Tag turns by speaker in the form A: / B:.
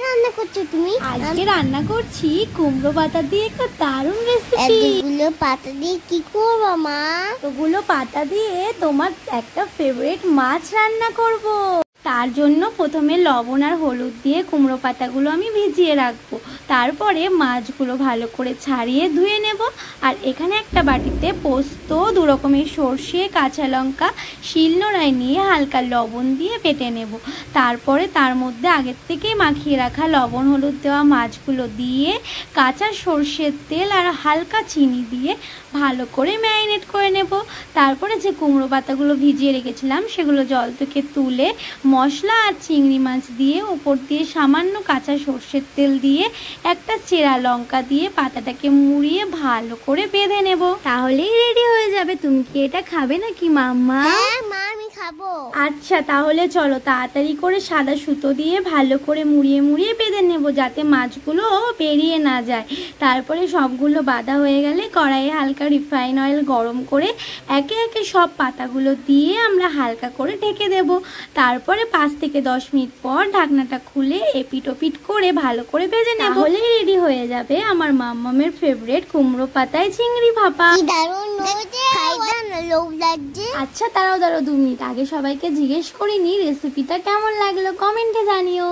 A: রান্না করছো তুমি?
B: আজকে রান্না করছি কুমড়ো পাতা দিয়ে একটা দারুণ রেসিপি।
A: এতগুলো পাতা দিয়ে কি করবো মা?
B: ওগুলো পাতা দিয়ে তোমার একটা ফেভারিট মাছ রান্না করব। তার জন্য প্রথমে লবণ আর হলুদ দিয়ে কুমড়ো পাতাগুলো আমি ভিজিয়ে রাখবো। তারপরে মাছগুলো ভালো করে ছাড়িয়ে ধুয়ে নেব। আর এখানে একটা বাটিতে পোস্ত, 2 রকমের সর্ষে, কাঁচা লঙ্কা শিলনোড়ায় নিয়ে হালকা লবণ দিয়ে বেটে নেব। তারপরে তার মধ্যে আগের থেকেই মাখিয়ে রাখা লবণ হলুদ দেওয়া মাছগুলো দিয়ে কাঁচা সর্ষের তেল আর হালকা চিনি দিয়ে ভালো করে ম্যারিনেট করে নেব। তারপরে যে কুমড়ো পাতাগুলো ভিজিয়ে রেখেছিলাম সেগুলো জল থেকে তুলে মশলা আর চিংড়ি মাছ দিয়ে উপর দিয়ে সামান্য কাঁচা সর্ষের তেল দিয়ে একটা চেরা লঙ্কা দিয়ে পাতাটাকে মুড়িয়ে ভালো করে বেঁধে নেব। তাহলেই রেডি হয়ে যাবে। তুমি কি এটা খাবে নাকি মাম্মা?
A: হ্যাঁ মা, আমি খাবো।
B: আচ্ছা তাহলে চলো তাড়াতাড়ি করে সাদা সুতো দিয়ে ভালো করে মুড়িয়ে মুড়িয়ে বেঁধে নেব যাতে মাছগুলো বেরিয়ে না যায়। তারপরে সবগুলো বাঁধা হয়ে গেলে কড়াইয়ে হালকা রিফাইন অয়েল গরম করে একে একে সব পাতাগুলো দিয়ে আমরা হালকা করে ঢেকে দেব। তারপরে 5 থেকে 10 মিনিট পর ঢাকনাটা খুলে এপিট ওপিট করে ভালো করে ভেজে নেব। তাহলেই রেডি হয়ে যাবে আমার মাম্মামের ফেভারিট কুমড়ো পাতায় চিংড়ি ভাপা।
A: কি দারুণ হয়েছে, খাইতে না লোভ লাগছে।
B: আচ্ছা দাঁড়াও 2 মিনিট, আগে সবাইকে জিজ্ঞেস করিনি রেসিপিটা কেমন লাগলো, কমেন্টে জানিও।